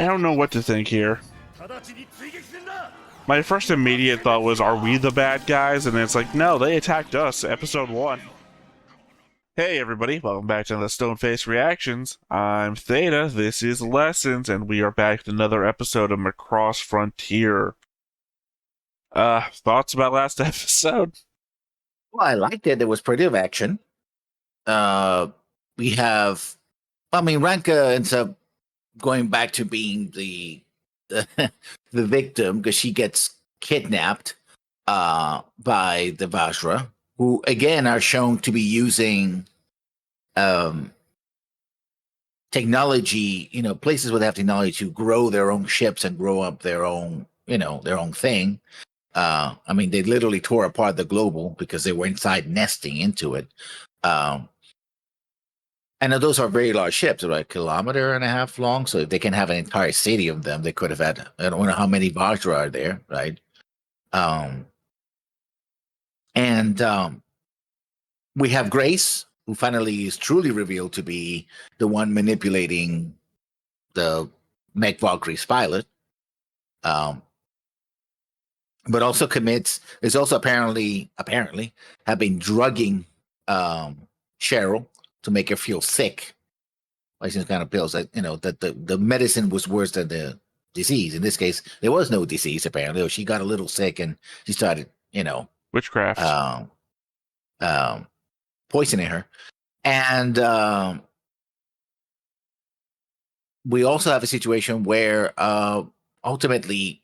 I don't know what to think here. My first immediate thought was, are we the bad guys? And it's like, no, they attacked us, episode 1. Hey everybody, welcome back to the Stoneface Reactions. I'm Theta, this is Lessons, and we are back with another episode of Macross Frontier. Thoughts about last episode? Well, I liked it. There was plenty of action. Ranka ends up going back to being the victim because she gets kidnapped by the Vajra, who again are shown to be using technology, places where they have technology to grow their own ships and grow up their own thing. They literally tore apart the Global because they were inside nesting into it. And those are very large ships, about 1.5 kilometers long. So if they can have an entire city of them, they could have had, I don't know how many Vajra are there, right? We have Grace, who finally is truly revealed to be the one manipulating the Mech Valkyrie's pilot. But also is also apparently have been drugging Cheryl to make her feel sick. Like some kind of pills that, that the medicine was worse than the disease. In this case, there was no disease, apparently. She got a little sick and she started, witchcraft. Poisoning her. And we also have a situation where ultimately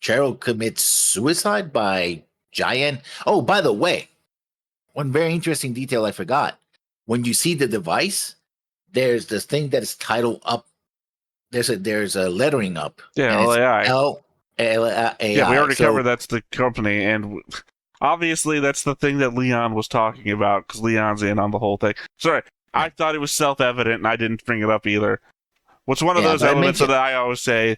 Cheryl commits suicide by giant. Oh, by the way, one very interesting detail I forgot. When you see the device, there's this thing that is titled up. There's a lettering up. Yeah, LAI. LAI. Yeah, we already covered that's the company, and obviously that's the thing that Leon was talking about, because Leon's in on the whole thing. Sorry, I thought it was self-evident, and I didn't bring it up either. What's one of those elements that I always say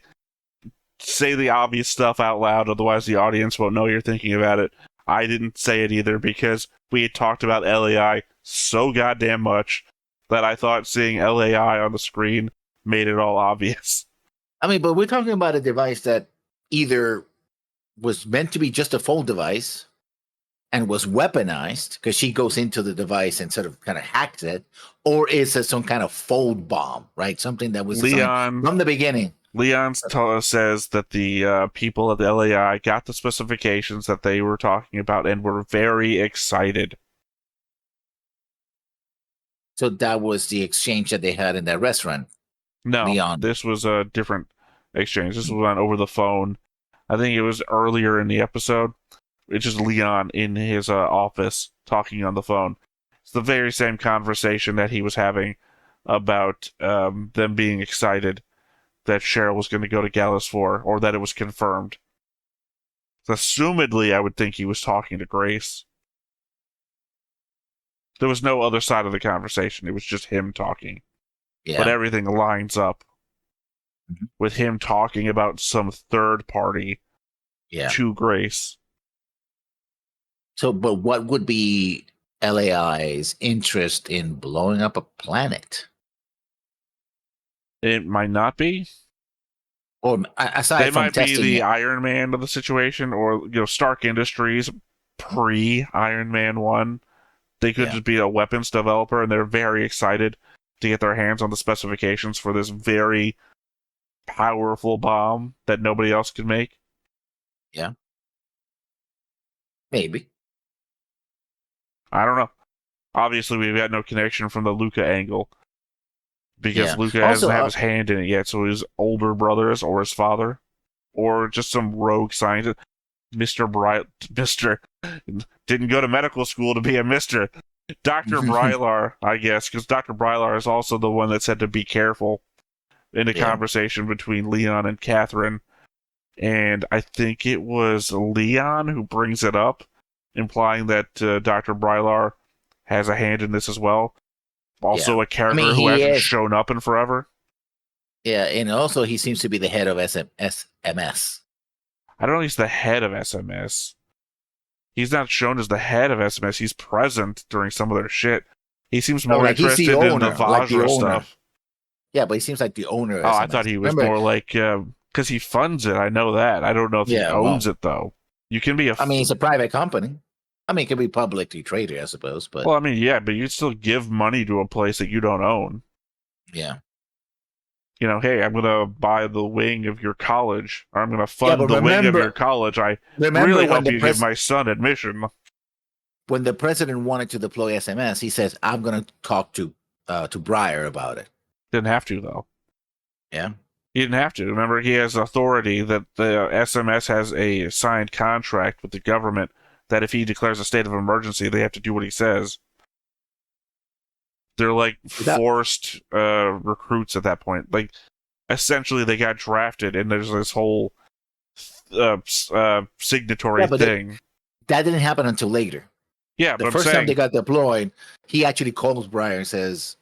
the obvious stuff out loud, otherwise the audience won't know you're thinking about it. I didn't say it either, because we had talked about LAI so goddamn much that I thought seeing LAI on the screen made it all obvious. But we're talking about a device that either was meant to be just a phone device and was weaponized because she goes into the device and sort of kind of hacks it, or is it some kind of fold bomb, right? Something that was Leon from the beginning. Leon says that the people at the LAI got the specifications that they were talking about and were very excited. So that was the exchange that they had in that restaurant. No, Leon. This was a different exchange. This was on over the phone. I think it was earlier in the episode. It's just Leon in his office talking on the phone. It's the very same conversation that he was having about them being excited that Cheryl was going to go to Gallus for, or that it was confirmed. So assumedly, I would think he was talking to Grace. There was no other side of the conversation. It was just him talking. Yeah. But everything lines up with him talking about some third party to Grace. So, but what would be LAI's interest in blowing up a planet? It might not be. Or aside they from might testing be the it. Iron Man of the situation, or Stark Industries pre-Iron Man 1. They could just be a weapons developer, and they're very excited to get their hands on the specifications for this very powerful bomb that nobody else could make. Yeah. Maybe. I don't know. Obviously, we've got no connection from the Luca angle, because Luca doesn't have his hand in it yet, so his older brothers or his father, or just some rogue scientist. Mr. Didn't go to medical school to be a Mr. Dr. Brylar, I guess, because Dr. Brylar is also the one that said to be careful in a conversation between Leon and Catherine. And I think it was Leon who brings it up, implying that Dr. Brylar has a hand in this as well. Also a character who hasn't shown up in forever. Yeah, and also he seems to be the head of SMS. I don't know if he's the head of SMS. He's not shown as the head of SMS. He's present during some of their shit. He seems more interested in the Vajra stuff. Yeah, but he seems like the owner of Oh, I SMS. thought he was Remember? more like because he funds it. I know that. I don't know if he Yeah, owns well, it though. You can be a I mean, it's a private company. I mean, it could be publicly traded, I suppose, but well. I mean, yeah, but you still give money to a place that you don't own. yeah. You know, hey, I'm gonna buy the wing of your college, or I'm gonna Yeah, fund but the wing of your college. I remember really when hope you give my son admission. when the president wanted to deploy SMS, he says, "I'm going to talk to Breyer about it." Didn't have to though. Yeah. He didn't have to. Remember, he has authority that the SMS has a signed contract with the government that if he declares a state of emergency, they have to do what he says. They're like Without, forced recruits at that point. Like, essentially, they got drafted, and there's this whole signatory yeah, but thing. that didn't happen until later. Yeah, The but I'm first time they saying, got deployed, he actually calls Breyer and says,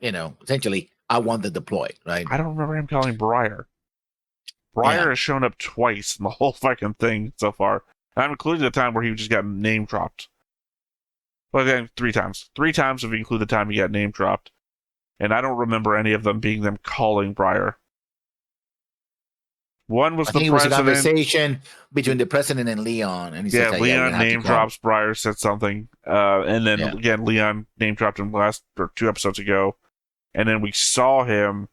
essentially, "I want the deploy." Right? I don't remember him calling Breyer. Breyer Yeah. has shown up twice in the whole fucking thing so far. And I'm including the time where he just got name dropped. Well, then 3 times. 3 times if you include the time he got name dropped. And I don't remember any of them being them calling Breyer. One was I the think it was a president. conversation between the president and Leon, and he Yeah, says, "Yeah, we're Leon gonna have to name call him." drops Breyer, said something. And then Yeah. again, Leon name dropped him last or 2 episodes ago. And then we saw him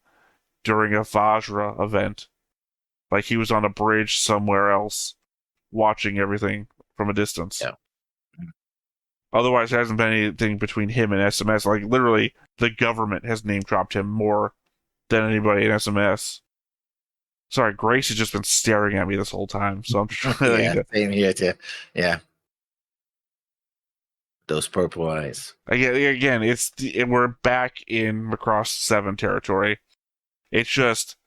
during a Vajra event. Like he was on a bridge somewhere else watching everything from a distance. Yeah. Otherwise, there hasn't been anything between him and SMS. Like, literally, the government has name dropped him more than anybody in SMS. Sorry, Grace has just been staring at me this whole time, so I'm trying Yeah, to. same here too. Yeah, those purple eyes. Again, we're back in Macross 7 territory. It's just,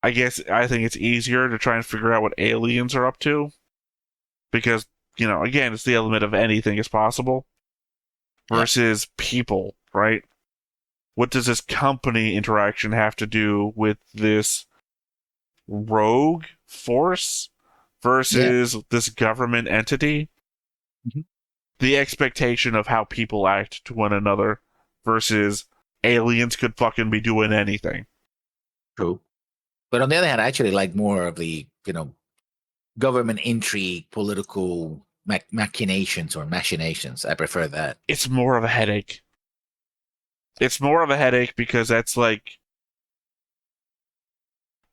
I think it's easier to try and figure out what aliens are up to. Because, again, it's the element of anything is possible. Versus people, right? What does this company interaction have to do with this rogue force versus this government entity? Mm-hmm. The expectation of how people act to one another versus aliens could fucking be doing anything. True. But on the other hand, I actually like more of the, government intrigue, political machinations or machinations. I prefer that. It's more of a headache. It's more of a headache because that's like,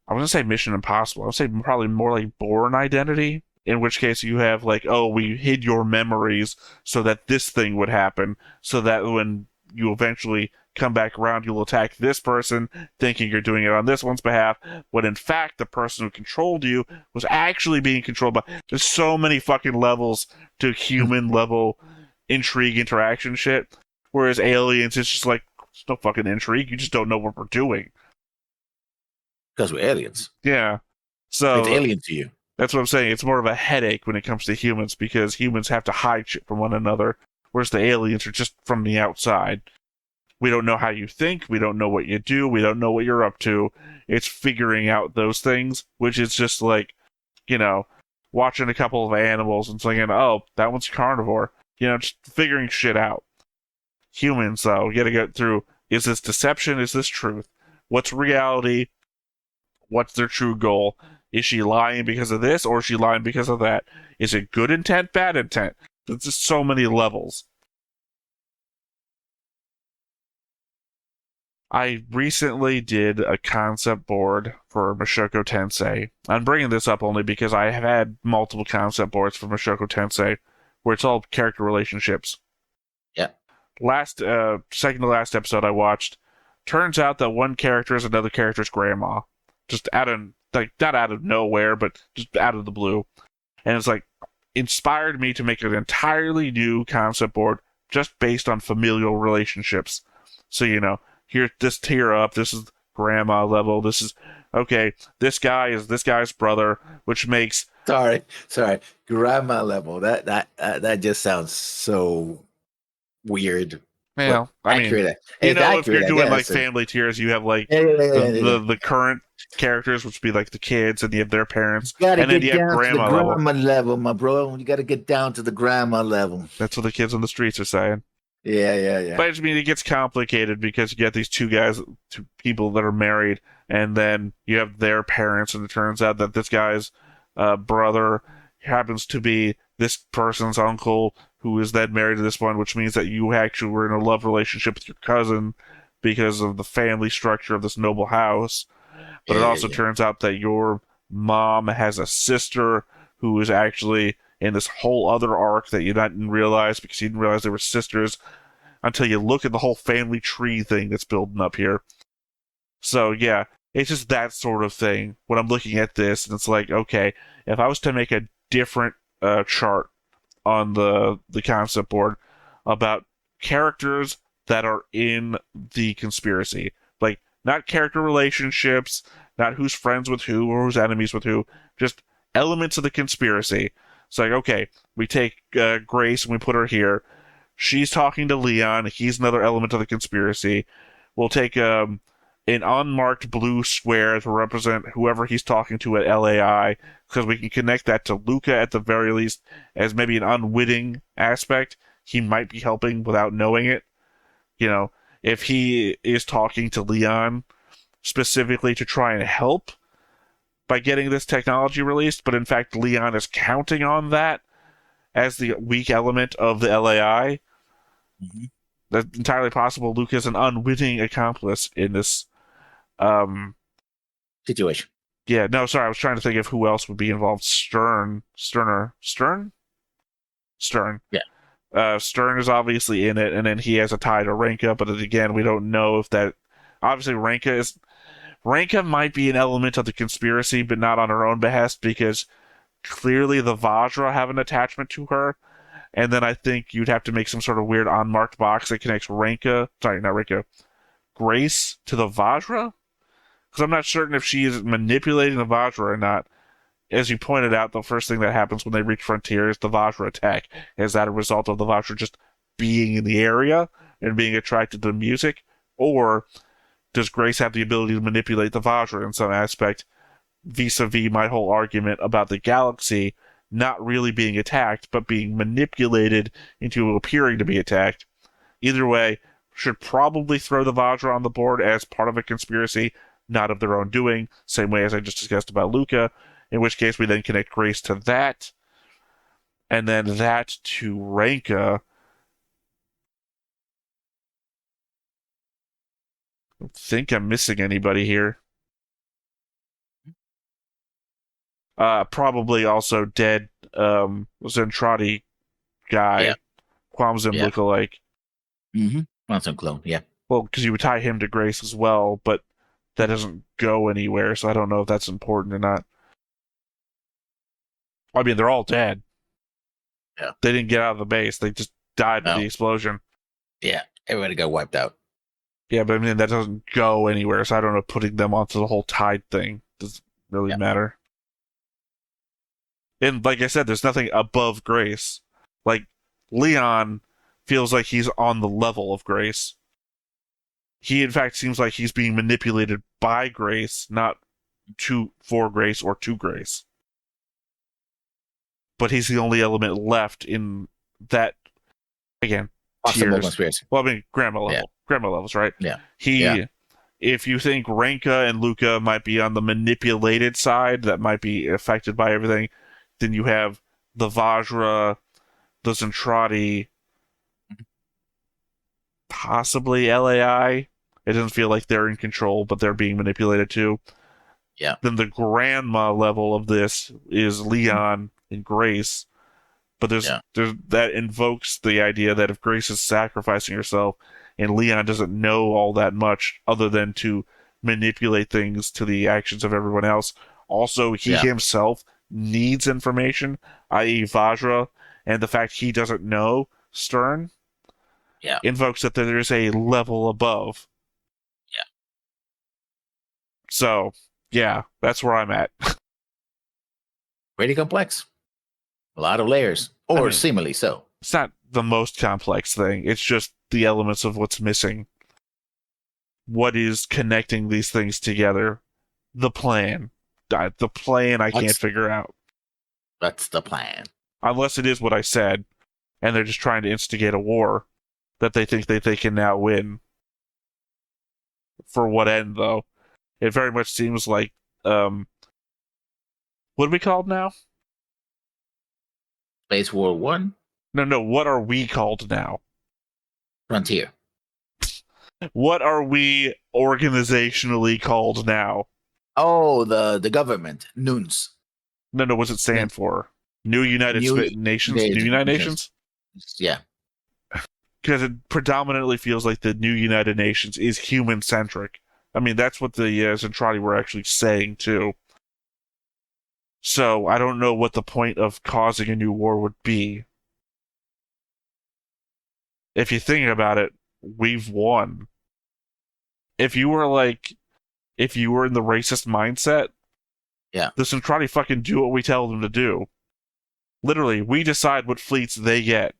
I was gonna say Mission Impossible. I would say probably more like Bourne Identity, in which case you have like, oh, we hid your memories so that this thing would happen, so that when you eventually come back around, you'll attack this person, thinking you're doing it on this one's behalf, when in fact the person who controlled you was actually being controlled by. There's so many fucking levels to human level intrigue interaction shit. Whereas aliens, it's just like, there's no fucking intrigue. You just don't know what we're doing. Because we're aliens. Yeah. So it's alien to you. That's what I'm saying. It's more of a headache when it comes to humans because humans have to hide shit from one another, whereas the aliens are just from the outside. We don't know how you think. We don't know what you do. We don't know what you're up to. It's figuring out those things, which is just like, watching a couple of animals and thinking, oh, that one's carnivore. Just figuring shit out. Humans, though, you gotta get through, is this deception? Is this truth? What's reality? What's their true goal? Is she lying because of this, or is she lying because of that? Is it good intent, bad intent? There's just so many levels. I recently did a concept board for Mushoku Tensei. I'm bringing this up only because I have had multiple concept boards for Mushoku Tensei, where it's all character relationships. Yeah. Second to last episode I watched, turns out that one character is another character's grandma. Just not out of nowhere, but just out of the blue. And it's like, inspired me to make an entirely new concept board just based on familial relationships. So, here, this tier up, this is grandma level, this is, okay, this guy is this guy's brother, which makes... Sorry, grandma level. That just sounds so weird. Well, I mean, accurate. if you're doing like family tiers, you have like the current characters, which would be like the kids, and you have their parents, and then you have grandma level. Level, my bro. You got to get down to the grandma level. That's what the kids on the streets are saying. Yeah. But I just mean it gets complicated because you get these two people that are married, and then you have their parents, and it turns out that this guy's brother happens to be this person's uncle, who is then married to this one, which means that you actually were in a love relationship with your cousin because of the family structure of this noble house. But it also Yeah. turns out that your mom has a sister who is actually in this whole other arc that you didn't realize because you didn't realize they were sisters until you look at the whole family tree thing that's building up here. So yeah, it's just that sort of thing. When I'm looking at this, and it's like, okay, if I was to make a different chart on the concept board about characters that are in the conspiracy, like not character relationships, not who's friends with who or who's enemies with who, just elements of the conspiracy. It's like, okay, we take Grace and we put her here. She's talking to Leon. He's another element of the conspiracy. We'll take an unmarked blue square to represent whoever he's talking to at LAI, because we can connect that to Luca at the very least as maybe an unwitting aspect. He might be helping without knowing it. You know, if he is talking to Leon specifically to try and help by getting this technology released, but in fact Leon is counting on that as the weak element of the LAI. Mhm. That's entirely possible. Luke is an unwitting accomplice in this. Situation. Yeah, no, sorry, I was trying to think of who else would be involved. Stern. Yeah. Stern is obviously in it, and then he has a tie to Renka. But again, we don't know if that. Obviously, Renka might be an element of the conspiracy, but not on her own behest because clearly the Vajra have an attachment to her. And then I think you'd have to make some sort of weird unmarked box that connects Grace to the Vajra? Because I'm not certain if she is manipulating the Vajra or not. As you pointed out, the first thing that happens when they reach Frontier is the Vajra attack. Is that a result of the Vajra just being in the area and being attracted to the music? Or does Grace have the ability to manipulate the Vajra in some aspect, vis-a-vis my whole argument about the galaxy not really being attacked, but being manipulated into appearing to be attacked? Either way, should probably throw the Vajra on the board as part of a conspiracy, not of their own doing, same way as I just discussed about Luca, in which case we then connect Grace to that, and then that to Renka. I don't think I'm missing anybody here. Probably also dead Zentradi guy, Yeah. Quamzim Yeah. lookalike. Mm-hmm. That's some clone. Yeah. Well, because you would tie him to Grace as well, but that doesn't go anywhere, so I don't know if that's important or not. I mean, they're all dead. Yeah. They didn't get out of the base. They just died in No. the explosion. Yeah. Everybody got wiped out. Yeah, but I mean, that doesn't go anywhere, so I don't know, putting them onto the whole tide thing doesn't really matter. And like I said, there's nothing above Grace. Like, Leon feels like he's on the level of Grace. He, in fact, seems like he's being manipulated by Grace, not for Grace or to Grace. But he's the only element left in that, again, Possible tiers. conspiracy. Well, I mean, grandma level. Yeah. Grandma levels, right? Yeah. If you think Renka and Luca might be on the manipulated side, that might be affected by everything, then you have the Vajra, the Zentradi, possibly LAI. It doesn't feel like they're in control, but they're being manipulated too. Yeah. Then the grandma level of this is Leon and Grace. But there's that invokes the idea that if Grace is sacrificing herself and Leon doesn't know all that much other than to manipulate things to the actions of everyone else, also he himself needs information, i.e. Vajra, and the fact he doesn't know Stern invokes that there is a level above. Yeah. So, yeah, that's where I'm at. Pretty complex. A lot of layers, or seemingly so. It's not the most complex thing. It's just the elements of what's missing. What is connecting these things together? The plan. The plan I can't figure out. That's the plan. Unless it is what I said, and they're just trying to instigate a war. that they think that they can now win. For what end, though? It very much seems like, what are we called now? Space War 1? No, what are we called now? Frontier. What are we organizationally called now? Oh, the government. NUNS. No, what's it stand for? New United Nations? New United Nations? Yeah. Because it predominantly feels like the New United Nations is human-centric. I mean, that's what the Zentradi were actually saying, too. So, I don't know what the point of causing a new war would be. If you think about it, we've won. If you were in the racist mindset, yeah, the Zentradi fucking do what we tell them to do. Literally, we decide what fleets they get.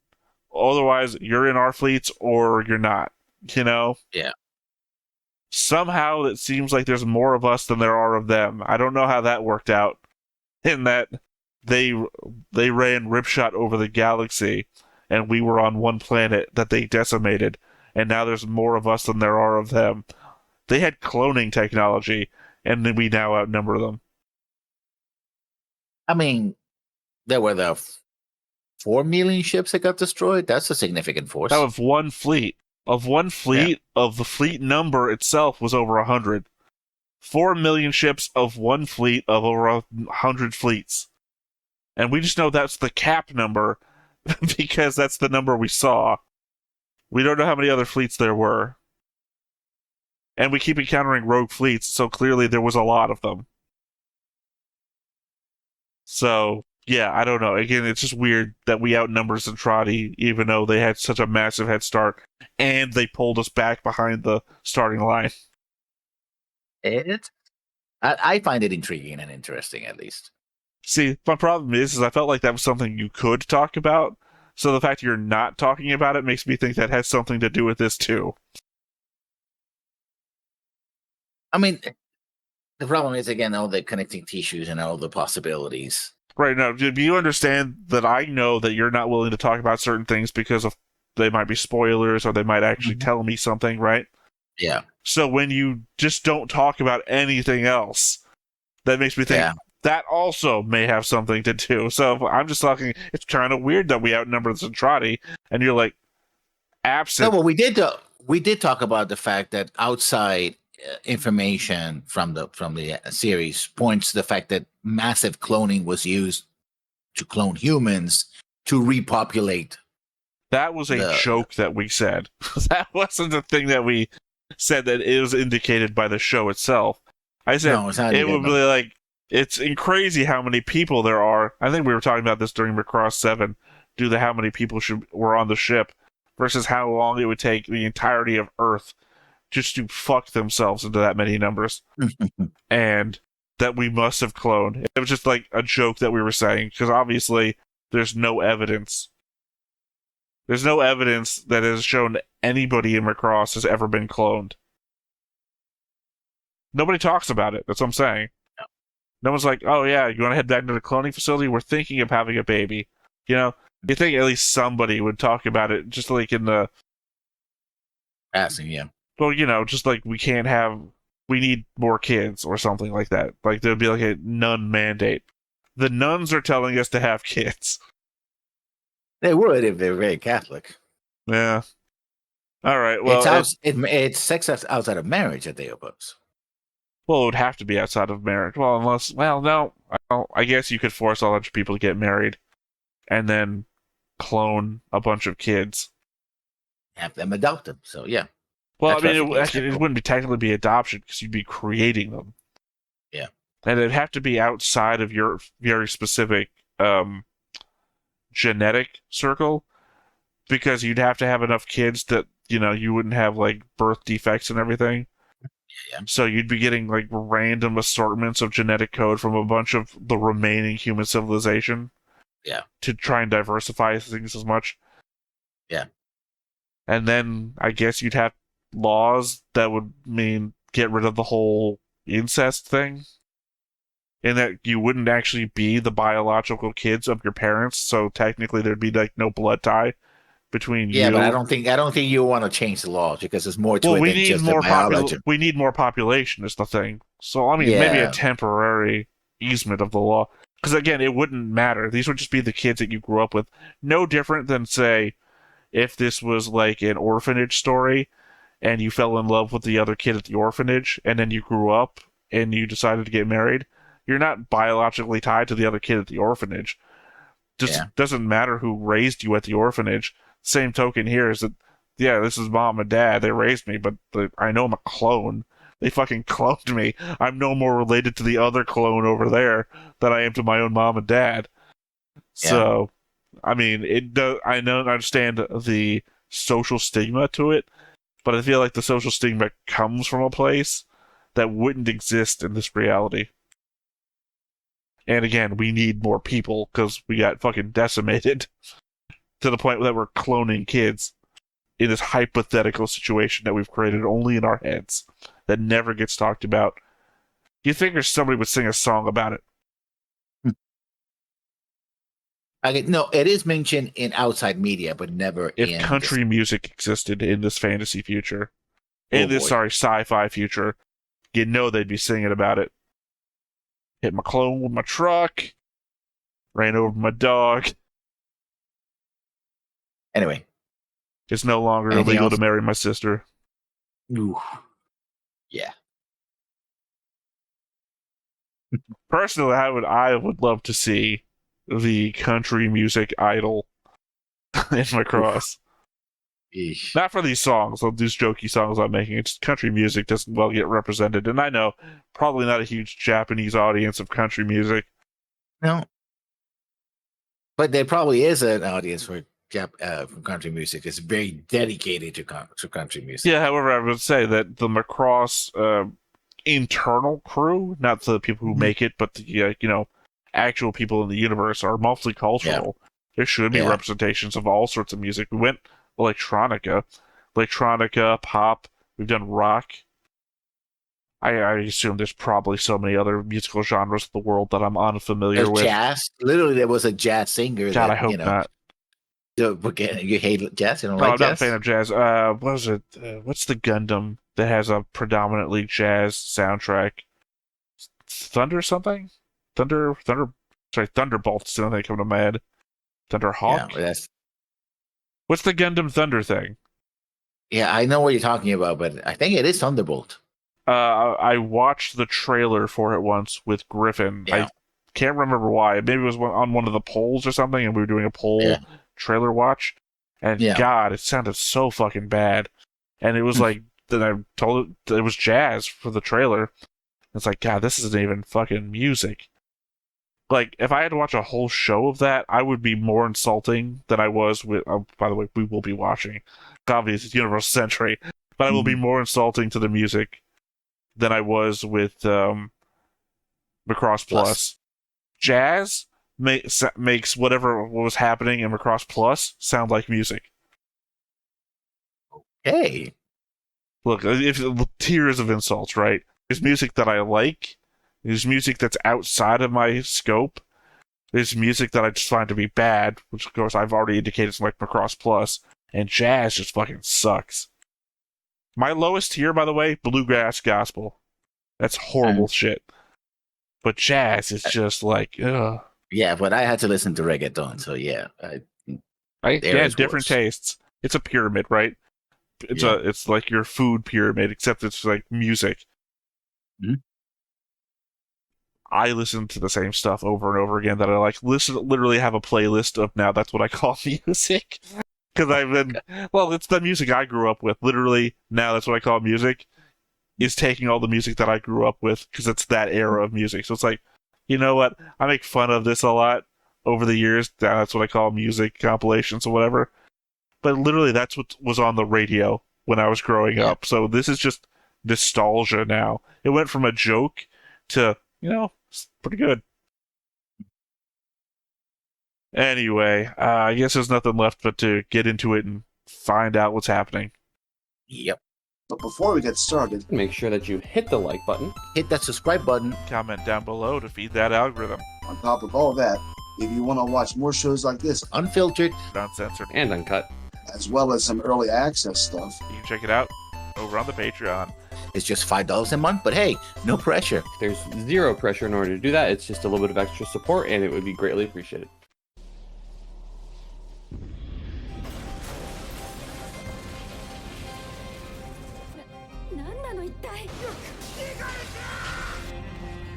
Otherwise, you're in our fleets or you're not. You know? Yeah. Somehow it seems like there's more of us than there are of them. I don't know how that worked out. In that they ran ripshot over the galaxy, and we were on one planet that they decimated, and now there's more of us than there are of them. They had cloning technology, and then we now outnumber them. I mean, there were the 4 million ships that got destroyed. That's a significant force. That was one fleet. Of one fleet, of the fleet number itself was over 100. 4 million ships of one fleet of over 100 fleets. And we just know that's the cap number because that's the number we saw. We don't know how many other fleets there were. And we keep encountering rogue fleets, so clearly there was a lot of them. So, yeah, I don't know. Again, it's just weird that we outnumber Zentradi, even though they had such a massive head start, and they pulled us back behind the starting line. I find it intriguing and interesting, at least. See, my problem is I felt like that was something you could talk about, so the fact you're not talking about it makes me think that has something to do with this, too. I mean, the problem is, again, all the connecting tissues and all the possibilities. Right, now, do you understand that I know that you're not willing to talk about certain things because of they might be spoilers or they might actually tell me something, right? Yeah. So when you just don't talk about anything else, that makes me think that also may have something to do. So I'm just talking, it's kind of weird that we outnumber the Zentradi, and you're like, absent. No, well, we did talk about the fact that outside information from the series points to the fact that massive cloning was used to clone humans to repopulate. That was a joke that we said. That wasn't the thing that we said that it was indicated by the show itself. I said it would be like, it's crazy how many people there are. I think we were talking about this during Macross 7, due to how many people were on the ship versus how long it would take the entirety of Earth just to fuck themselves into that many numbers. And that we must have cloned. It was just like a joke that we were saying, because obviously there's no evidence. There's no evidence that has shown anybody in Macross has ever been cloned. Nobody talks about it. That's what I'm saying. No one's like, oh yeah, you want to head back to the cloning facility? We're thinking of having a baby. You know, you think at least somebody would talk about it, just like in the passing, yeah. Well, you know, just like we need more kids or something like that. Like there'd be like a nun mandate. The nuns are telling us to have kids. They would if they're very Catholic. Yeah. All right. Well, it's sex outside of marriage that they oppose. Well, it would have to be outside of marriage. Well, no. I guess you could force a bunch of people to get married and then clone a bunch of kids. Have them adopt them. So, yeah. Well, I mean, it wouldn't technically be adoption because you'd be creating them. Yeah. And it'd have to be outside of your very specific genetic circle because you'd have to have enough kids that, you know, you wouldn't have, like, birth defects and everything. Yeah. So you'd be getting, like, random assortments of genetic code from a bunch of the remaining human civilization. Yeah. To try and diversify things as much. Yeah. And then I guess you'd have laws that would mean get rid of the whole incest thing. In that you wouldn't actually be the biological kids of your parents, so technically there'd be like no blood tie between Yeah, you. but I don't think you want to change the laws because there's more to Well, it than just the biology. we need more population is the thing. So I mean, maybe a Yeah, temporary easement of the law, because again, it wouldn't matter. These would just be the kids that you grew up with. No different than, say, if this was like an orphanage story and you fell in love with the other kid at the orphanage and then you grew up and you decided to get married. You're not biologically tied to the other kid at the orphanage. Just yeah, doesn't matter who raised you at the orphanage. Same token here is that, yeah, this is mom and dad. They raised me, but I know I'm a clone. They fucking cloned me. I'm no more related to the other clone over there than I am to my own mom and dad. yeah. So, I mean, it does. I understand the social stigma to it, but I feel like the social stigma comes from a place that wouldn't exist in this reality. And again, we need more people because we got fucking decimated to the point that we're cloning kids in this hypothetical situation that we've created only in our heads that never gets talked about. You figure somebody would sing a song about it. No, it is mentioned in outside media, but never If in country music existed in this fantasy future, in this, sci-fi future, you know they'd be singing about it. Hit my clone with my truck, ran over my dog. Anyway, It's no longer anything illegal else? to marry my sister. Ooh. Yeah. Personally, I would love to see the country music idol in Macross. Eesh. Not for these songs, these jokey songs I'm making. It's country music doesn't well get represented, and I know probably not a huge Japanese audience of country music. No, but there probably is an audience for country music. It's very dedicated to country music. Yeah, however, I would say that the Macross internal crew, not the people who make it, but the actual people in the universe, are mostly cultural. Yeah. There should be representations of all sorts of music. We went electronica, pop. We've done rock. I assume there's probably so many other musical genres of the world that I'm unfamiliar with. Jazz. Literally, there was a jazz singer. God, I hope not. You hate jazz? You don't no, like I'm jazz? not a fan of jazz. What was it? What's the Gundam that has a predominantly jazz soundtrack? Thunder something? Thunderbolt's the only thing coming to my head. Thunderhawk? Yeah, what's the Gundam Thunder thing? Yeah, I know what you're talking about, but I think it is Thunderbolt. I watched the trailer for it once with Griffin. Yeah. I can't remember why. Maybe it was on one of the polls or something, and we were doing a poll trailer watch. And God, it sounded so fucking bad. And it was like, then I told it was jazz for the trailer. It's like, God, this isn't even fucking music. Like, if I had to watch a whole show of that, I would be more insulting than I was with. Oh, by the way, we will be watching. Obviously, it's Universal Century, but I will be more insulting to the music than I was with Macross Plus. Jazz makes whatever was happening in Macross Plus sound like music. Hey, look, if tiers of insults, right? There's music that I like. There's music that's outside of my scope. There's music that I just find to be bad, which of course I've already indicated is like Macross Plus. And jazz just fucking sucks. My lowest tier, by the way, bluegrass gospel. That's horrible shit. But jazz is just like, ugh. Yeah, but I had to listen to reggaeton, so yeah. Different tastes. It's a pyramid, right? It's like your food pyramid, except it's like music. Mm-hmm. I listen to the same stuff over and over again that I like. Literally have a playlist of now. That's what I call music. Because it's the music I grew up with. Literally, now that's what I call music, is taking all the music that I grew up with, because it's that era of music. So it's like, you know what? I make fun of this a lot over the years. That's what I call music compilations or whatever. But literally, that's what was on the radio when I was growing up. So this is just nostalgia now. It went from a joke to, it's pretty good. Anyway, I guess there's nothing left but to get into it and find out what's happening. Yep. But before we get started, make sure that you hit the like button, hit that subscribe button, comment down below to feed that algorithm. On top of all that, if you want to watch more shows like this, unfiltered, uncensored, and uncut, as well as some early access stuff. You can check it out over on the Patreon. It's just $5 a month, but hey, no pressure. There's zero pressure in order to do that. It's just a little bit of extra support, and it would be greatly appreciated.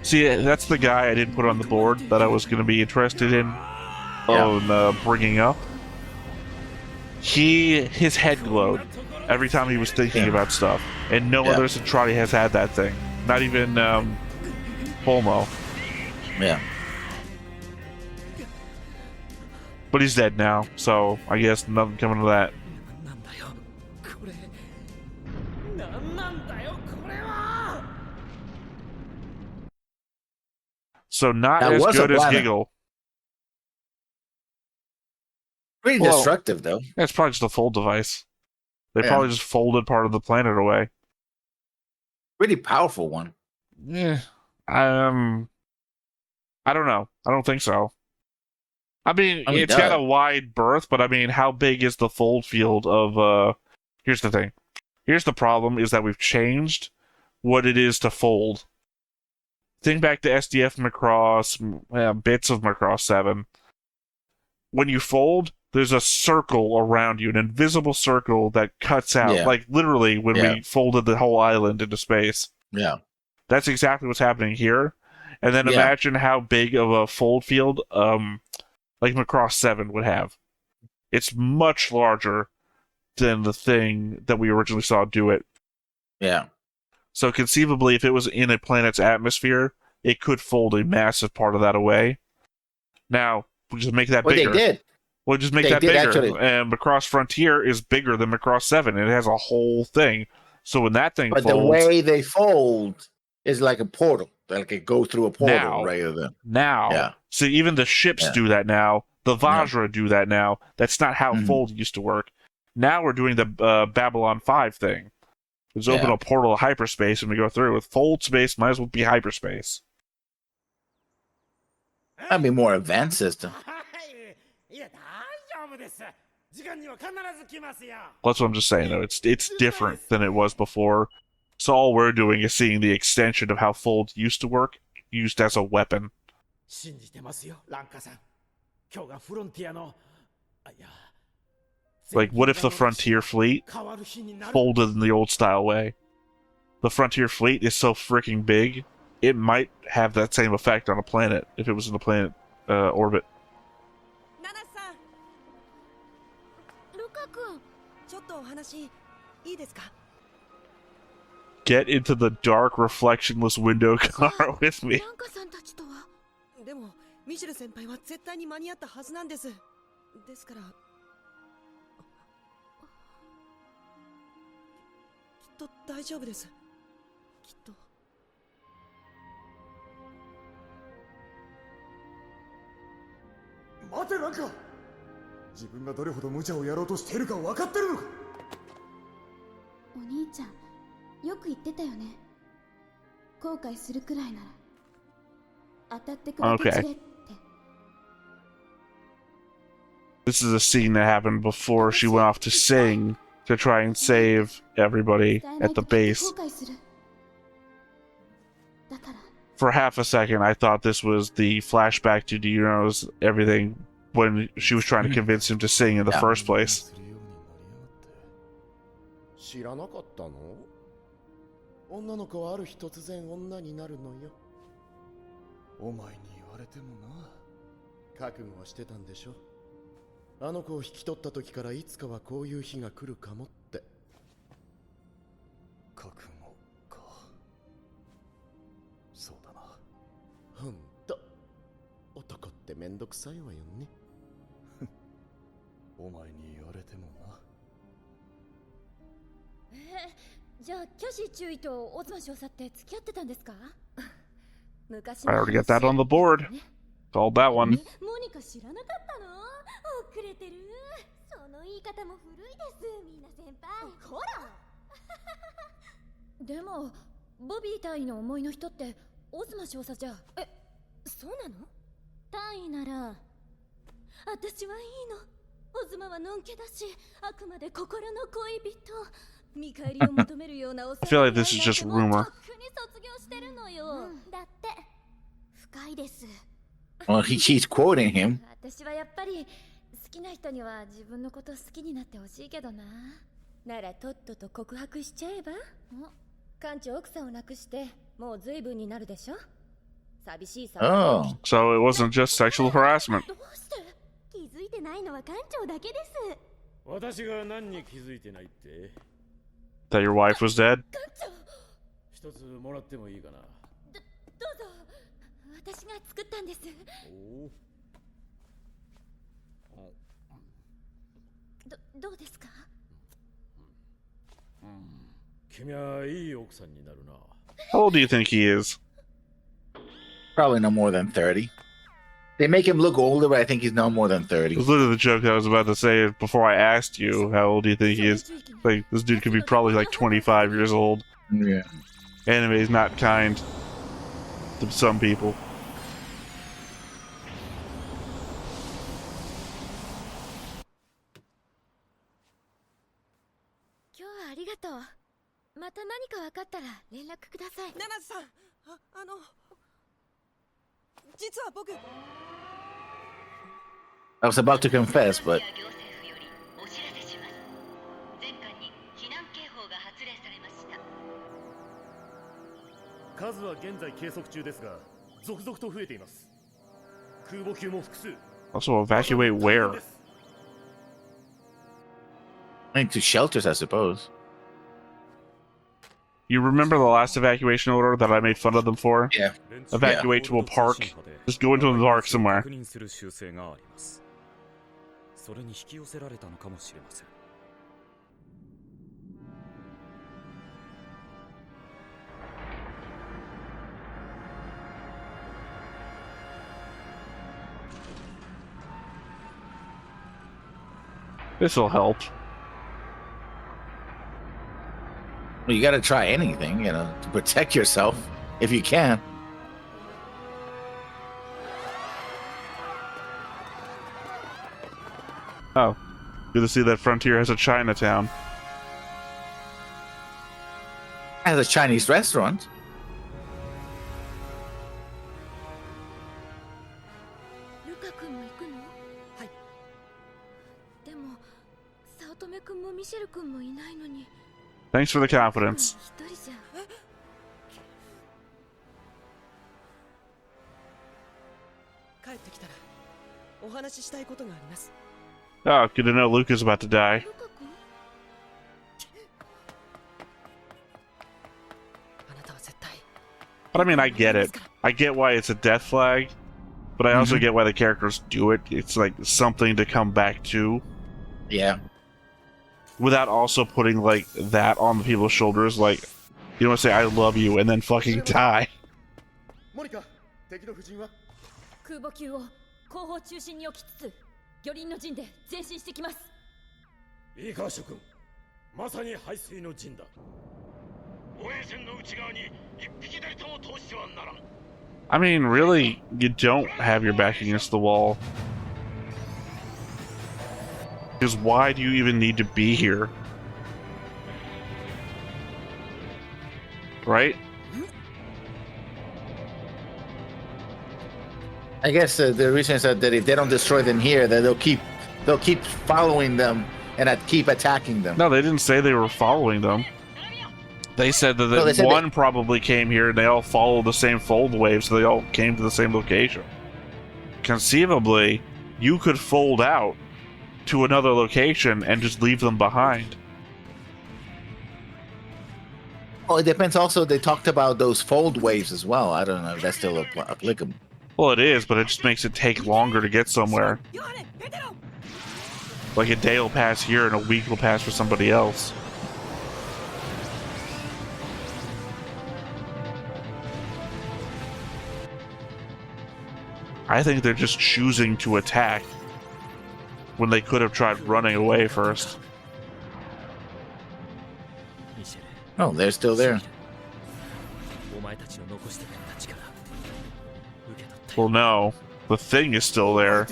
See, that's the guy I didn't put on the board that I was going to be interested in bringing up. His head glowed every time he was thinking about stuff, and no other Centrati has had that thing. Not even Fulmo. Yeah. But he's dead now, so I guess nothing coming to that. So not That as was a good as planet. Giggle. Pretty Well, destructive, though. It's probably just a fold device. They Yeah. probably just folded part of the planet away. Pretty powerful one. Yeah. I don't know. I don't think so. I mean, it's got a wide berth, but I mean, how big is the fold field of here's the thing. Here's the problem is that we've changed what it is to fold. Think back to SDF Macross, bits of Macross 7. When you fold, there's a circle around you, an invisible circle that cuts out. Yeah. Like literally when we folded the whole island into space. Yeah. That's exactly what's happening here. And then imagine how big of a fold field like Macross 7 would have. It's much larger than the thing that we originally saw do it. Yeah. So conceivably, if it was in a planet's atmosphere, it could fold a massive part of that away. Now, we'll just make that bigger. They did. We'll just make that bigger. And Macross Frontier is bigger than Macross 7. It has a whole thing. So when that thing folds... But the way they fold is like a portal. Like it goes through a portal rather than... So even the ships do that now. The Vajra do that now. That's not how fold used to work. Now we're doing the Babylon 5 thing. Just open a portal of hyperspace and we go through. With fold space, might as well be hyperspace. That'd be more advanced system. That's what I'm just saying, though. It's different than it was before. So all we're doing is seeing the extension of how fold used to work, used as a weapon. Like, what if the Frontier Fleet folded in the old style way? The Frontier Fleet is so freaking big, it might have that same effect on a planet if it was in a planet orbit. Get into the dark, reflectionless window car with me. でもミシェル先輩は絶対に間に合ったはずなんです。ですからきっと大丈夫です。きっと。待てなんか。自分がどれほど無茶をやろうとしているか分かってるのか。お兄ちゃん、よく言ってたよね。後悔するくらいなら。 Okay. This is a scene that happened before she went off to sing to try and save everybody at the base. For half a second, I thought this was the flashback to Dino's everything when she was trying to convince him to sing in the first place. 知らなかったの？女の子はある日突然女になるのよ。 お前に言われてもな。覚悟はしてたんでしょ。あの子を引き取った時からいつかはこういう日が来るかもって。覚悟か。そうだな。ほんと男ってめんどくさいわよね。お前に言われてもな。じゃあキャシー中尉とオズマ少佐って付き合ってたんですか？ I already got that on the board. Called that one. モニカ知らなかったの？遅れてる。その言い方も古いです、みんな先輩。ほら。でもボビー隊員の思いの人ってオズマ少佐じゃ。そうなの？隊員なら私はいいの。オズマはのんけだし、あくまで心の恋人。見返りを求めるようなお I feel like this is just rumor. とっくに卒業してるのよ。だって、深いです。Well, he's quoting him. 私はやっぱり好きな人には自分のこと好きになってほしいけどな。ならとっとと告白しちゃえば。館長奥さんを亡くしてもう随分になるでしょ。寂しいさ。Oh. So it wasn't just sexual harassment. どうして気づいてないのは館長だけです。私が何に気づいてないって。 That your wife was dead? 館長、一つもらってもいいかな。どうぞ。私が作ったんです。どうですか？君はいい奥さんになるな。 How old do you think he is? Probably no more than 30. They make him look older, but I think he's no more than It 30. was literally the joke I was about to say before I asked you how old do you think he is. Like, this dude could be probably like 25 years old. Yeah. Anime is not kind to some people. 今日はありがとう。また何か分かったら連絡ください。ナナさん、実は僕 I was about to confess, but 数は現在計測中ですが、続々と増えています。空母級も複数。 Also, evacuate where? into shelters, I suppose. You remember the last evacuation order that I made fun of them for? Yeah. Evacuate to a park. Just go into a park somewhere. それに引き寄せられたのかもしれません。 This'll help. Well, you gotta try anything, to protect yourself, if you can. Oh. Good to see that Frontier has a Chinatown. As a Chinese restaurant. ルカ君も行くの？はい。でも、早乙女君もミシェル君もいないのに。 Thanks for the confidence. 一人じゃ。帰ってきたらお話ししたいことがあります。 Oh, good to know Luca's about to die. ルカ君？あなたは絶対。 But I mean, I get it. I get why it's a death flag, but I also get why the characters do it. It's like something to come back to. Yeah. Without also putting, like, that on the people's shoulders, like, you don't want to say, I love you, and then fucking die. モニカ、敵の夫人は？空母級を後方中心に置きつつ、魚鱗の陣で前進してきます。いいか、諸君。まさに排水の陣だ。防衛線の内側に一匹たりとも通してはならん。 I mean, really, you don't have your back against the wall. Because why do you even need to be here? Right? I guess the reason is that if they don't destroy them here, then they'll keep following them and keep attacking them. No, they didn't say they were following them. They said that No, they said one probably came here and they all followed the same fold wave, so they all came to the same location. Conceivably, you could fold out to another location and just leave them behind. Oh, it depends also. They talked about those fold waves as well. I don't know if that's still applicable. Well, it is, but it just makes it take longer to get somewhere. Like a day will pass here and a week will pass for somebody else. I think they're just choosing to attack when they could have tried running away first. Oh, they're still there. Well, no. The thing is still there.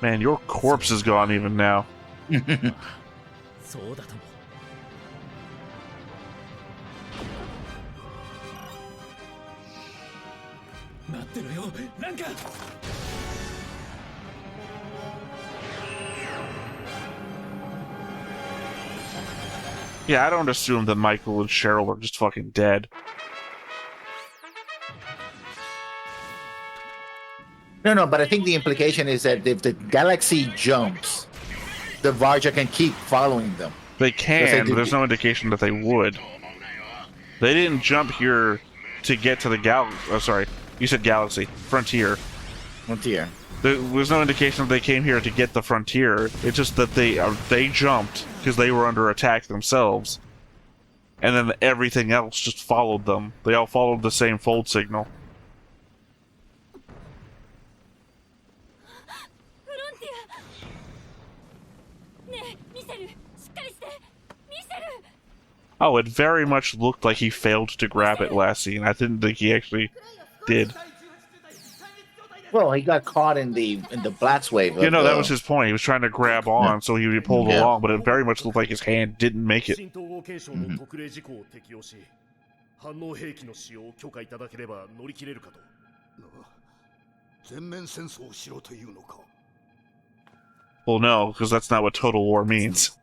Man, your corpse is gone even now. そうだとも。待ってろよ、ランカ。Yeah, I don't assume that Michael and Cheryl are just fucking dead. No, but I think the implication is that if the galaxy jumps, the Varja can keep following them. They can, but there's no indication that they would. They didn't jump here to get to the oh, sorry, you said galaxy. Frontier. Frontier. There was no indication that they came here to get the frontier. It's just that they jumped because they were under attack themselves. And then everything else just followed them. They all followed the same fold signal. Oh, it very much looked like he failed to grab it last scene. I didn't think he actually did. Well, he got caught in the blast wave. You know, that was his point. He was trying to grab on so he would be pulled along, but it very much looked like his hand didn't make it. Well, no, because that's not what total war means.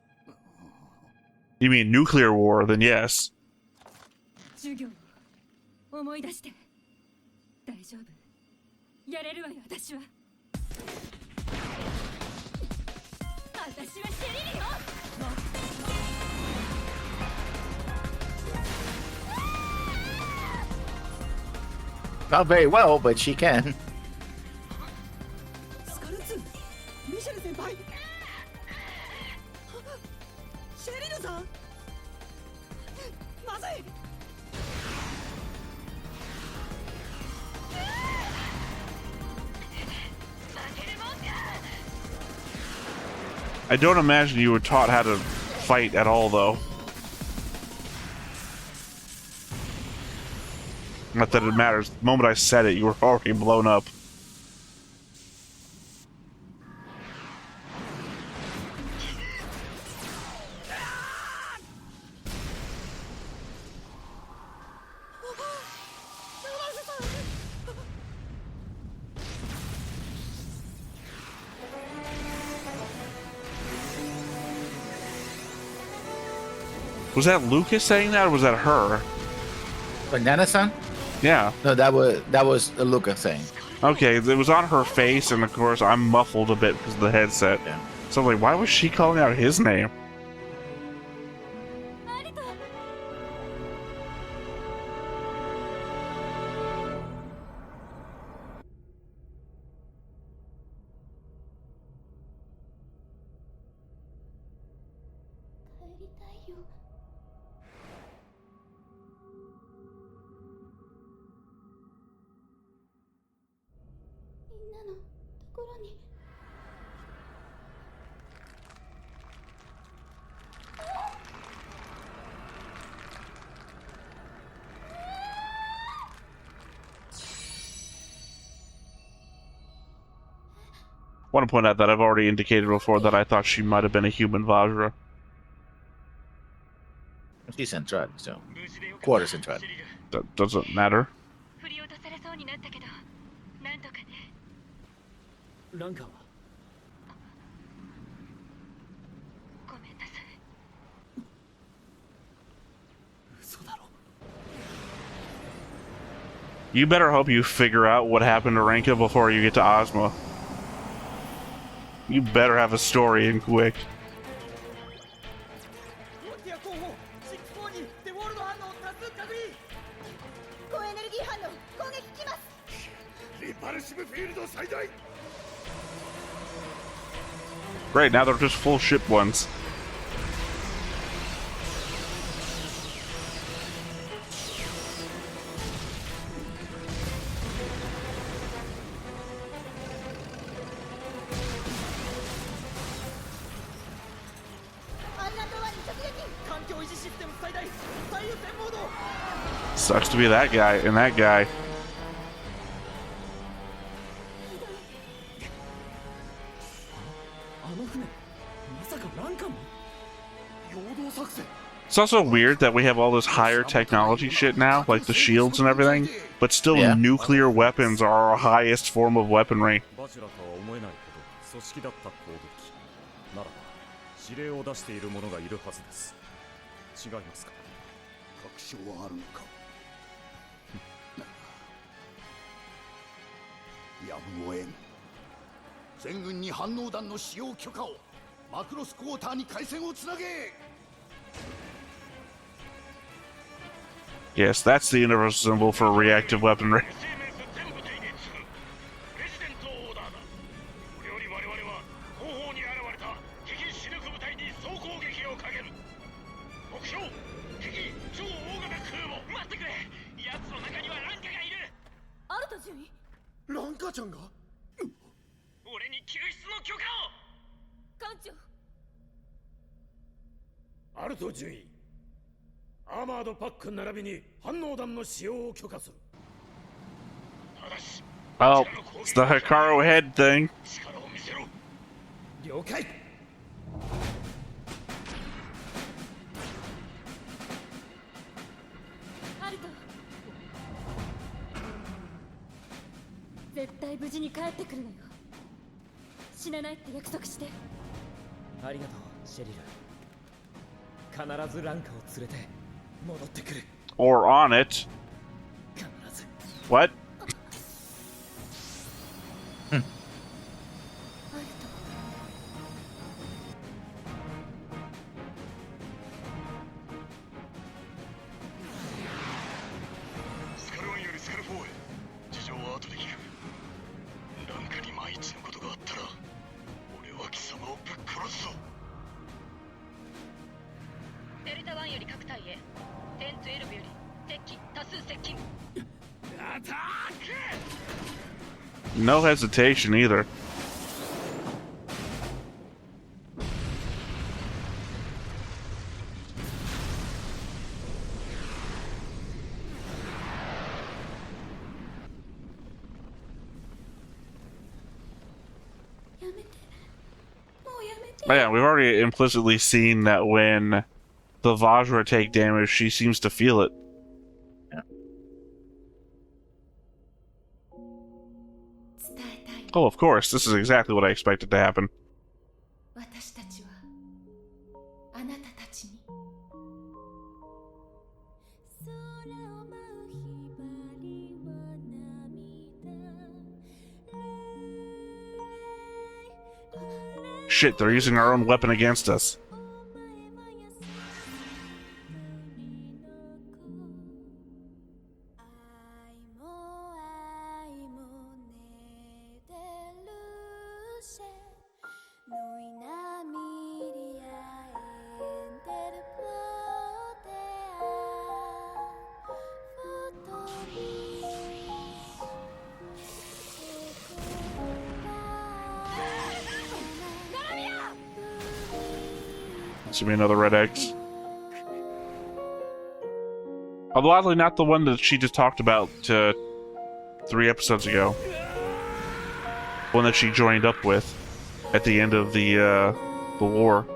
You mean nuclear war, then yes. Not very well, but she can. I don't imagine you were taught how to fight at all, though. Not that it matters. The moment I said it, you were already blown up. Was that Lucas saying that, or was that her? Banana-san? Yeah. No, that was a Lucas thing. Okay, it was on her face, and of course I'm muffled a bit because of the headset. Yeah. So I'm like, why was she calling out his name? I want to point out that I've already indicated before that I thought she might have been a human Vajra. She's Central, so quarter Central. That doesn't matter. ランカは You better hope you figure out what happened to Renka before you get to Ozma. You better have a story and quick. Great, now they're just full ship ones. Sucks to be that guy and that guy. It's also weird that we have all this higher technology shit now, like the shields and everything, but still Yeah. nuclear weapons are our highest form of weaponry. バチュラとは思えないほど組織だった攻撃ならば指令を出している者がいるはずです。違いますか？確証はあるのか。やむを得ん。全軍に反応弾の使用許可を。マクロスクォーターに回線をつなげ。 Yes, that's the universal symbol for reactive weaponry. アルト準尉、ランカちゃんが？俺に救出の許可を。艦長。アルト準尉、アーマードパック並びに反応弾の使用を許可する。ただし、 Oh, it's the Hikaru head thing. 力を見せろ。了解。アルト、絶対無事に帰ってくるのよ。死なないって約束して。ありがとう、シェリル。必ずランカを連れて戻ってくる。 Or on it. 必ず。 What? アルト。スカル1よりスカル4へ。事情は後で聞く。ランカに万一のことがあったら、俺は貴様をぶっ殺すぞ。デルタ1より各隊へ。10-12より敵機多数接近。アタック。 No hesitation either. Oh, yeah, we've already implicitly seen that when the Vajra take damage, she seems to feel it. 伝えたい。 Oh, of course. This is exactly what I expected to happen. 私たちはあなたたちに。 Shit, they're using our own weapon against us. Should be another red X. Although oddly not the one that she just talked about 3 episodes ago. One that she joined up with at the end of the war.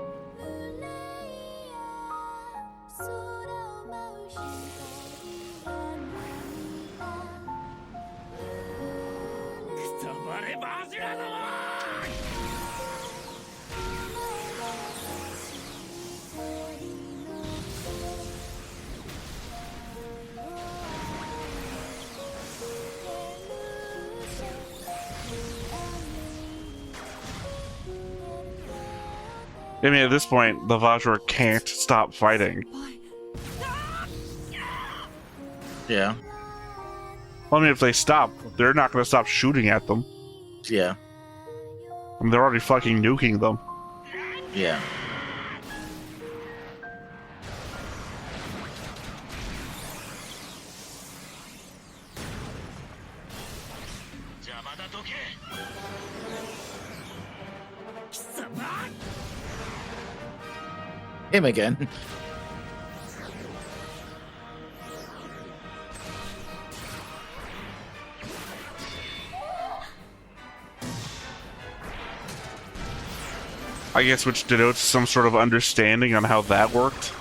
I mean, at this point, the Vajra can't stop fighting. Yeah. Well, I mean, if they stop, they're not going to stop shooting at them. Yeah. I mean, they're already fucking nuking them. Yeah. Him again. I guess which denotes some sort of understanding on how that worked.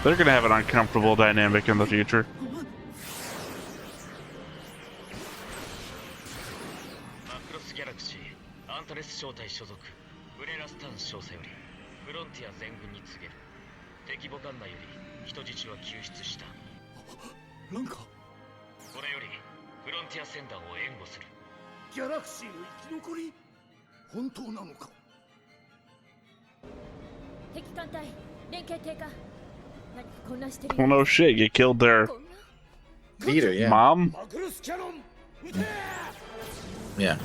They're gonna have an uncomfortable dynamic in the future. マクロスギャラクシーアンタレス小隊所属ブレラスタン少佐よりフロンティア全軍に告げる敵母艦内より人質は救出したなんかこれよりフロンティア船団を援護するギャラクシーの生き残り本当なのか敵艦隊連携低下何か混乱してる Well, no shit, you killed their Leader, yeah. mom. マクロスキャノン撃て Yeah.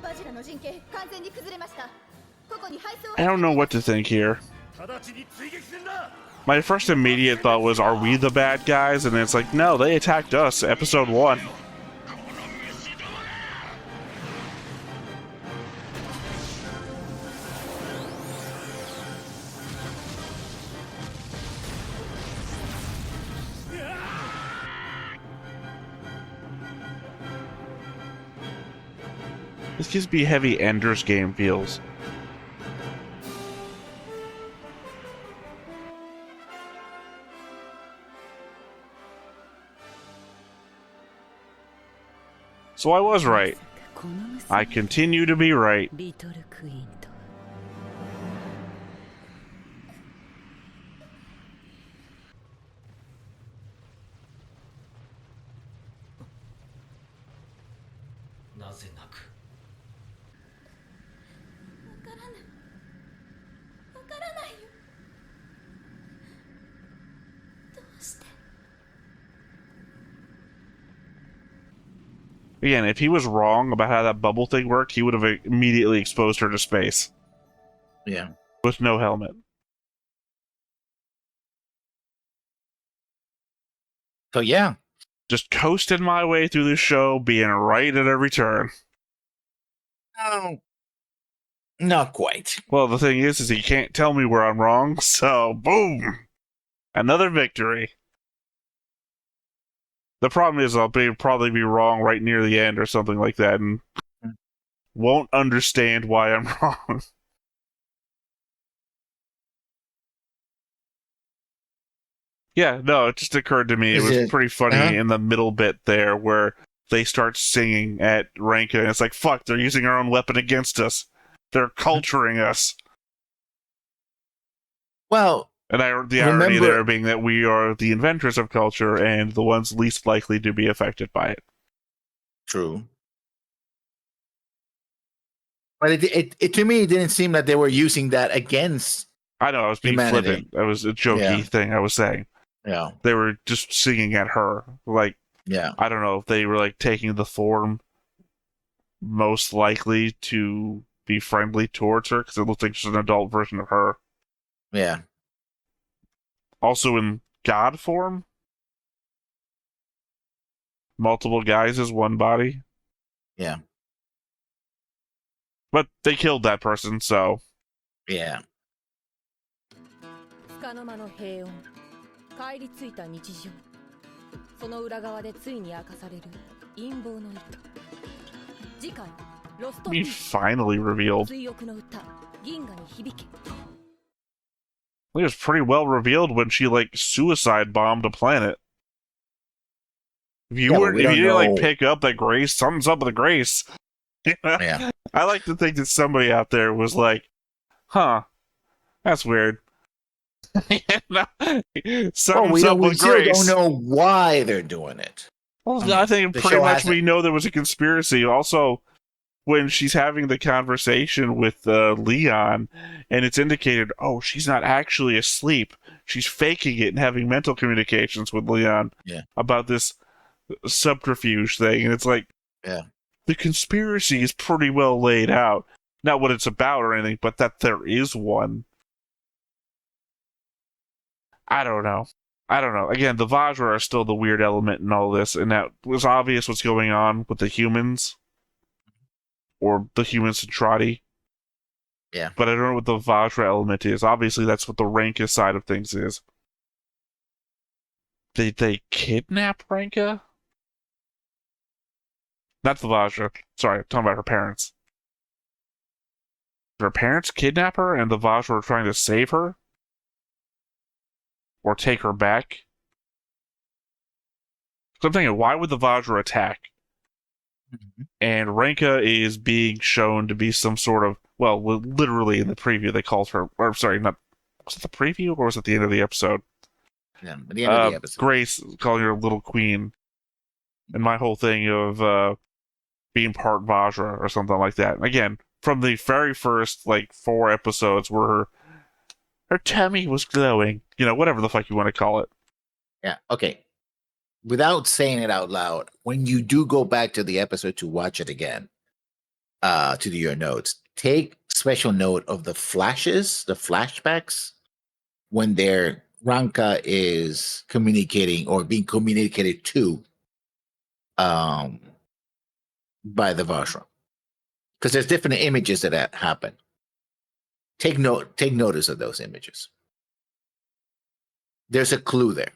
バジラの陣形完全に崩れましたここに配送 I don't know what to think here. 直ちに追撃戦だ My first immediate thought was, are we the bad guys? And it's like, no, they attacked us, episode 1. This gives me heavy Ender's Game feels. So I was right. I continue to be right. リトルクイーンとなぜ泣くわからないよどうして Again, if he was wrong about how that bubble thing worked, he would have immediately exposed her to space. Yeah. With no helmet. So yeah. Just coasting my way through the show, being right at every turn. Oh, not quite. Well, the thing is he can't tell me where I'm wrong, so boom! Another victory. The problem is I'll probably be wrong right near the end or something like that, and won't understand why I'm wrong. Yeah, no, it just occurred to me. It was pretty funny in the middle bit there where they start singing at Ranka, and it's like, fuck, they're using our own weapon against us. They're culturing us. Well, and the irony there being that we are the inventors of culture and the ones least likely to be affected by it. True. But it to me, it didn't seem that they were using that against. I know, I was being flippant. That was a jokey thing I was saying. Yeah. They were just singing at her. Like, yeah. I don't know if they were like taking the form most likely to be friendly towards her because it looks like just an adult version of her. Yeah. Also in god form. Multiple guys as one body. Yeah. But they killed that person, so. Yeah. つかの間の平穏帰り着いた日常その裏側でついに明かされる陰謀の意図次回ロスト We finally revealed. 追憶の歌銀河に響け It was pretty well revealed when she like suicide bombed a planet. If you didn't like pick up that Grace, something's up with the Grace. Yeah. I like to think that somebody out there was like, huh, that's weird. Something's up with still Grace. don't know why they're doing it. Well, I think pretty much we know there was a conspiracy. Also, when she's having the conversation with Leon, and it's indicated, oh, she's not actually asleep. She's faking it and having mental communications with Leon about this subterfuge thing. And it's like, the conspiracy is pretty well laid out. Not what it's about or anything, but that there is one. I don't know. Again, the Vajra are still the weird element in all this, and that was obvious what's going on with the humans. or the human Centrati. Yeah. But I don't know what the Vajra element is. Obviously, that's what the Ranka side of things is. Did they kidnap Ranka? Not the Vajra. Sorry, I'm talking about her parents. Did her parents kidnap her and the Vajra were trying to save her? Or take her back? So I'm thinking, why would the Vajra attack? Mm-hmm. And Ranka is being shown to be some sort of, well, literally in the preview they called her, or sorry, not, was it the preview or was it the end of the episode? Yeah, at the end of the episode. Grace calling her Little Queen. And my whole thing of being part Vajra or something like that. Again, from the very first, 4 episodes where her tummy was glowing. Whatever the fuck you want to call it. Yeah, okay. Without saying it out loud, when you do go back to the episode to watch it again, to do your notes, take special note of the flashes, the flashbacks, when their Ranka is communicating or being communicated to by the Vajra. Because there's different images that happen. Take notice of those images. There's a clue there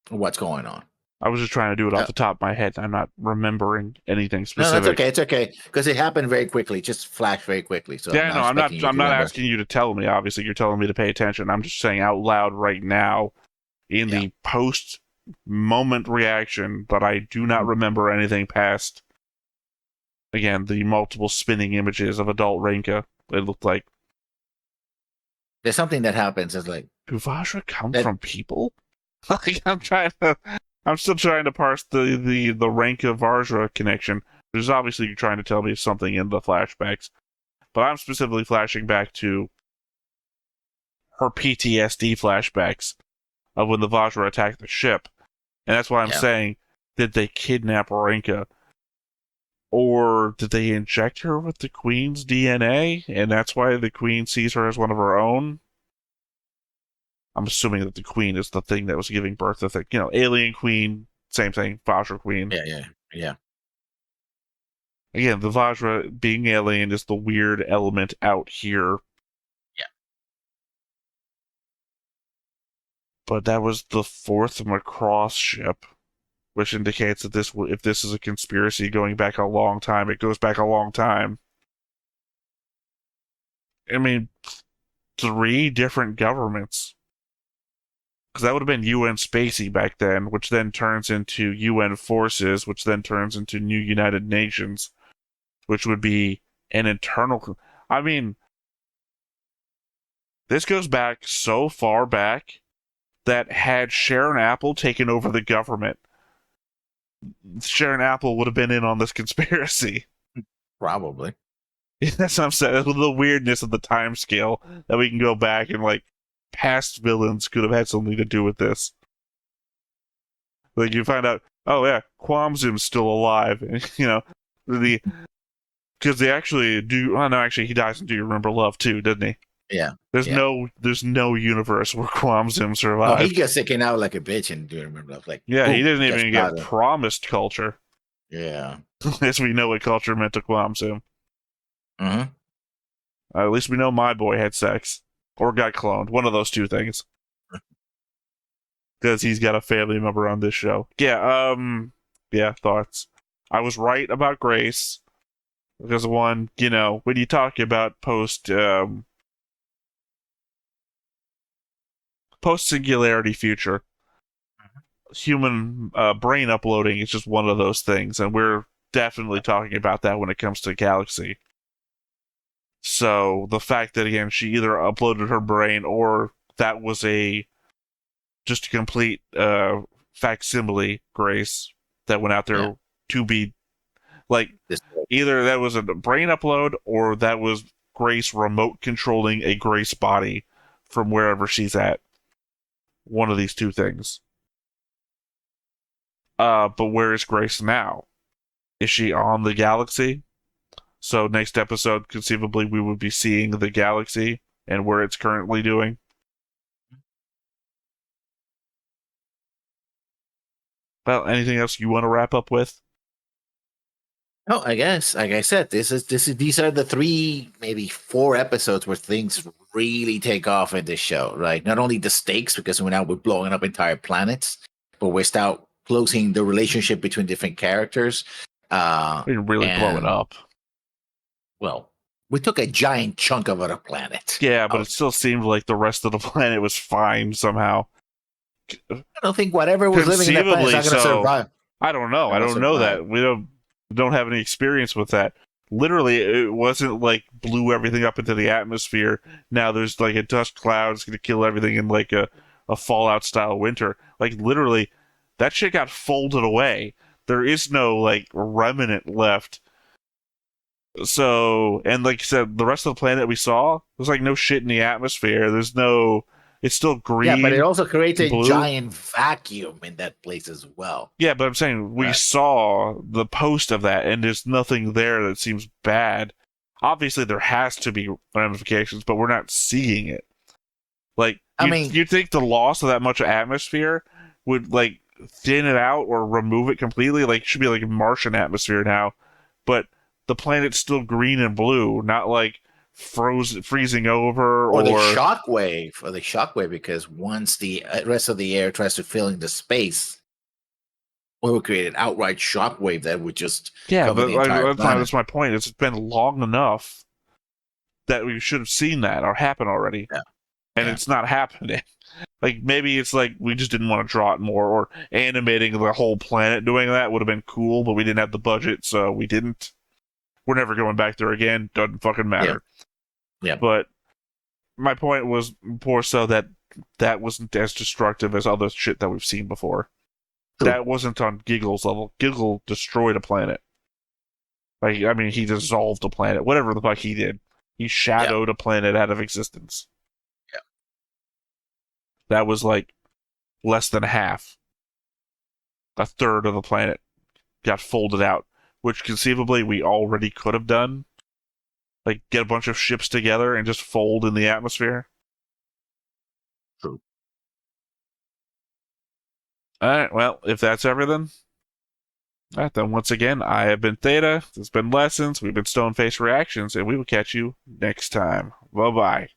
of what's going on. I was just trying to do it off the top of my head. I'm not remembering anything specific. No, that's okay. It's okay because it happened very quickly. Just flashed very quickly. So yeah, I'm not asking you to tell me. Obviously, you're telling me to pay attention. I'm just saying out loud right now, in the post moment reaction, that I do not remember anything past. Again, the multiple spinning images of adult Ranka. It looked like there's something that happens. It's like, do Vajra come from people? I'm still trying to parse the Ranka Vajra connection. There's obviously you're trying to tell me something in the flashbacks, but I'm specifically flashing back to her PTSD flashbacks of when the Vajra attacked the ship, and that's why I'm saying, did they kidnap Ranka, or did they inject her with the Queen's DNA, and that's why the Queen sees her as one of her own? I'm assuming that the Queen is the thing that was giving birth to the, Alien Queen, same thing, Vajra Queen. Yeah. Again, the Vajra being alien is the weird element out here. Yeah. But that was the 4th Macross ship, which indicates that if this is a conspiracy going back a long time, it goes back a long time. I mean, 3 different governments. Because that would have been UN Spacey back then, which then turns into UN Forces, which then turns into New United Nations, which would be an internal... I mean, this goes back so far back that had Sharon Apple taken over the government, Sharon Apple would have been in on this conspiracy. Probably. That's what I'm saying. That's the weirdness of the time scale that we can go back and past villains could have had something to do with this. You find out, oh yeah, Quamzum's still alive, because they actually do. Oh no, actually he dies in Do You Remember Love too, doesn't he? Yeah. There's no universe where Quamzum survived. Oh, he got sicking out like a bitch in Do You Remember Love? He didn't even get promised culture. Yeah. As we know what culture meant to Quamzum. Mm-hmm. At least we know my boy had sex. Or got cloned. One of those 2 things. Because he's got a family member on this show. Yeah, thoughts. I was right about Grace. Because one, when you talk about post-singularity future, human brain uploading is just one of those things. And we're definitely talking about that when it comes to Galaxy. So the fact that, again, she either uploaded her brain or that was just a complete facsimile Grace that went out there to be, either that was a brain upload or that was Grace remote controlling a Grace body from wherever she's at. One of these 2 things. But where is Grace now? Is she on the Galaxy? So next episode, conceivably, we would be seeing the Galaxy and where it's currently doing. Well, anything else you want to wrap up with? Oh, I guess, like I said, these are the 3, maybe 4 episodes where things really take off in this show, right? Not only the stakes, because we're blowing up entire planets, but we're start closing the relationship between different characters. We really blow it up. Well, we took a giant chunk of a planet. Yeah, but it still seemed like the rest of the planet was fine somehow. I don't think whatever was living in that planet is not going to survive. I don't know. I don't know that. We don't have any experience with that. Literally, it wasn't like blew everything up into the atmosphere. Now there's like a dust cloud. It's going to kill everything in like a Fallout style winter. Like literally, that shit got folded away. There is no like remnant left. So, and like you said, the rest of the planet we saw, there's like no shit in the atmosphere. There's no. It's still green. Yeah, but it also creates a blue. giant vacuum in that place as well. Yeah, but I'm saying we saw the post of that, and there's nothing there that seems bad. Obviously, there has to be ramifications, but we're not seeing it. Like, you'd think the loss of that much atmosphere would, like, thin it out or remove it completely. Like, it should be like a Martian atmosphere now. But the planet's still green and blue, not like freezing over or the shockwave, because once the rest of the air tries to fill in the space, we would create an outright shockwave that would just cover the entire planet. That's my point. It's been long enough that we should have seen that or happen already, and it's not happening. Like maybe it's like we just didn't want to draw it more, or animating the whole planet doing that would have been cool, but we didn't have the budget, so we didn't. We're never going back there again. Doesn't fucking matter. Yeah. But my point was more so that wasn't as destructive as other shit that we've seen before. True. That wasn't on Giggle's level. Giggle destroyed a planet. Like, I mean, he dissolved a planet. Whatever the fuck he did. He shadowed a planet out of existence. Yeah. That was like less than half. A third of the planet got folded out, which conceivably we already could have done. Like, get a bunch of ships together and just fold in the atmosphere. True. Alright, well, if that's everything, alright, then once again, I have been Theta, this has been Lessons, we've been Stoneface Reactions, and we will catch you next time. Bye-bye.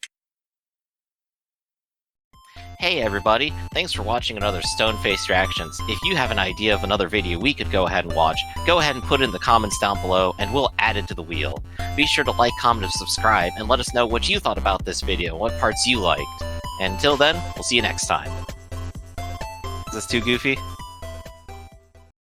Hey everybody, thanks for watching another Stoneface Reactions. If you have an idea of another video we could go ahead and watch, go ahead and put it in the comments down below and we'll add it to the wheel. Be sure to like, comment, and subscribe and let us know what you thought about this video, what parts you liked. And until then, we'll see you next time. Is this too goofy?